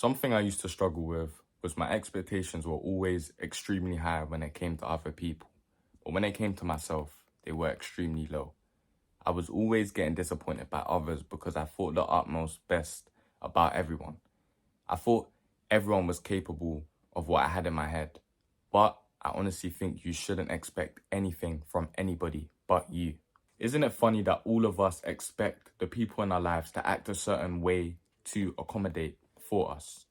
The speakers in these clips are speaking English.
Something I used to struggle with was my expectations were always extremely high when it came to other people. But when it came to myself, they were extremely low. I was always getting disappointed by others because I thought the utmost best about everyone. I thought everyone was capable of what I had in my head. But I honestly think you shouldn't expect anything from anybody but you. Isn't it funny that all of us expect the people in our lives to act a certain way to accommodate for us?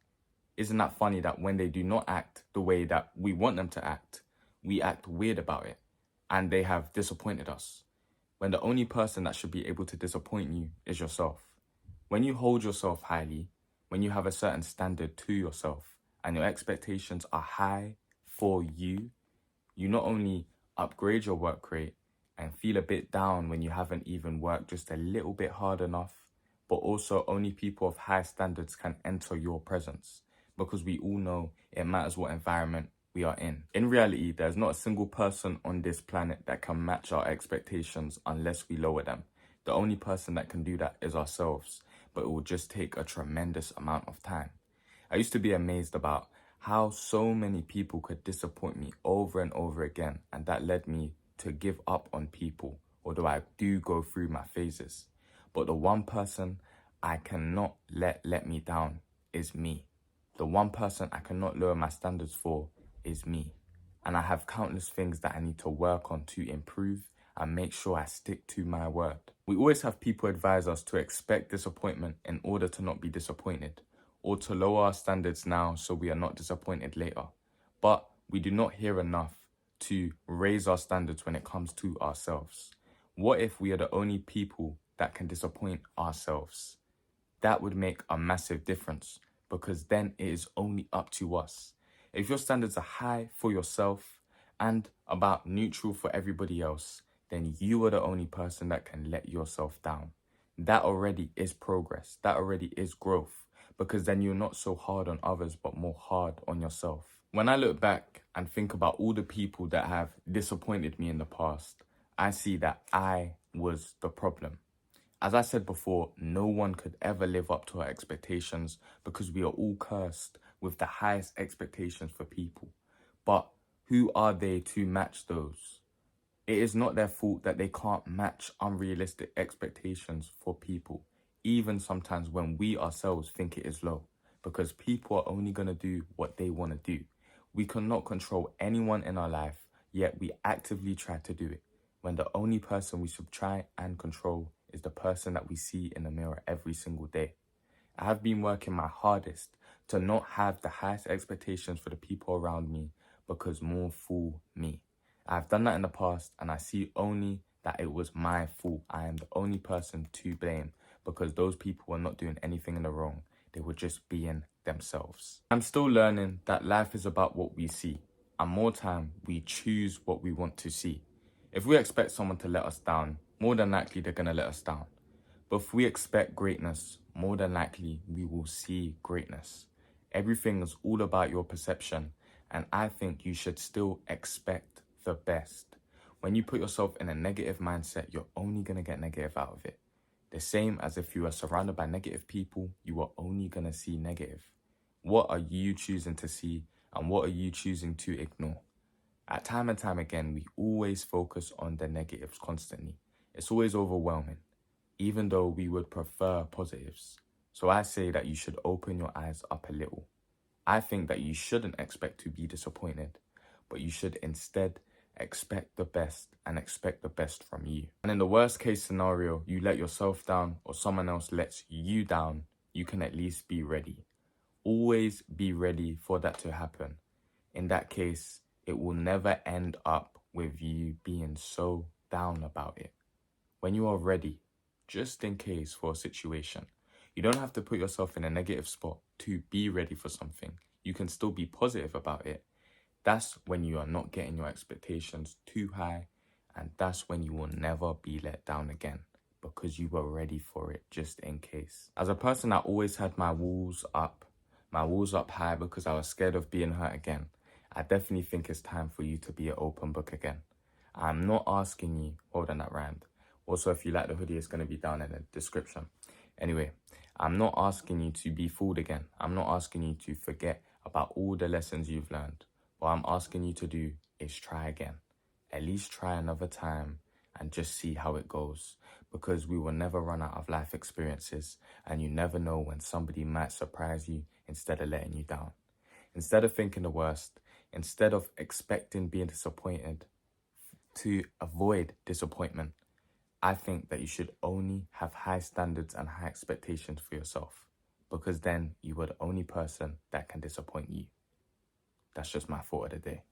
Isn't that funny that when they do not act the way that we want them to act, we act weird about it and they have disappointed us? When the only person that should be able to disappoint you is yourself. When you hold yourself highly, when you have a certain standard to yourself and your expectations are high for you, you not only upgrade your work rate and feel a bit down when you haven't even worked just a little bit hard enough, but also only people of high standards can enter your presence because we all know it matters what environment we are in. In reality, there's not a single person on this planet that can match our expectations unless we lower them. The only person that can do that is ourselves, but it will just take a tremendous amount of time. I used to be amazed about how so many people could disappoint me over and over again, and that led me to give up on people, although I do go through my phases. But the one person I cannot let me down is me. The one person I cannot lower my standards for is me. And I have countless things that I need to work on to improve and make sure I stick to my word. We always have people advise us to expect disappointment in order to not be disappointed, or to lower our standards now so we are not disappointed later. But we do not hear enough to raise our standards when it comes to ourselves. What if we are the only people that can disappoint ourselves? That would make a massive difference because then it is only up to us. If your standards are high for yourself and about neutral for everybody else, then you are the only person that can let yourself down. That already is progress. That already is growth, because then you're not so hard on others, but more hard on yourself. When I look back and think about all the people that have disappointed me in the past, I see that I was the problem. As I said before, no one could ever live up to our expectations because we are all cursed with the highest expectations for people. But who are they to match those? It is not their fault that they can't match unrealistic expectations for people, even sometimes when we ourselves think it is low, because people are only going to do what they want to do. We cannot control anyone in our life, yet we actively try to do it, when the only person we should try and control is the person that we see in the mirror every single day. I have been working my hardest to not have the highest expectations for the people around me because more fool me. I've done that in the past and I see only that it was my fault. I am the only person to blame because those people were not doing anything in the wrong. They were just being themselves. I'm still learning that life is about what we see, and more time we choose what we want to see. If we expect someone to let us down, more than likely they're going to let us down. But if we expect greatness, more than likely we will see greatness. Everything is all about your perception, and I think you should still expect the best. When you put yourself in a negative mindset, you're only going to get negative out of it. The same as if you are surrounded by negative people, you are only going to see negative. What are you choosing to see, and what are you choosing to ignore? At time and time again, we always focus on the negatives constantly. It's always overwhelming, even though we would prefer positives. So I say that you should open your eyes up a little. I think that you shouldn't expect to be disappointed, but you should instead expect the best and expect the best from you. And in the worst case scenario, you let yourself down or someone else lets you down, you can at least be ready. Always be ready for that to happen. In that case, it will never end up with you being so down about it. When you are ready, just in case for a situation, you don't have to put yourself in a negative spot to be ready for something. You can still be positive about it. That's when you are not getting your expectations too high, and that's when you will never be let down again because you were ready for it just in case. As a person, I always had my walls up high because I was scared of being hurt again. I definitely think it's time for you to be an open book again. I'm not asking you, hold on, that rhymed. Also, if you like the hoodie, it's going to be down in the description. Anyway, I'm not asking you to be fooled again. I'm not asking you to forget about all the lessons you've learned. What I'm asking you to do is try again. At least try another time and just see how it goes. Because we will never run out of life experiences, and you never know when somebody might surprise you instead of letting you down. Instead of thinking the worst, instead of expecting being disappointed, to avoid disappointment, I think that you should only have high standards and high expectations for yourself, because then you are the only person that can disappoint you. That's just my thought of the day.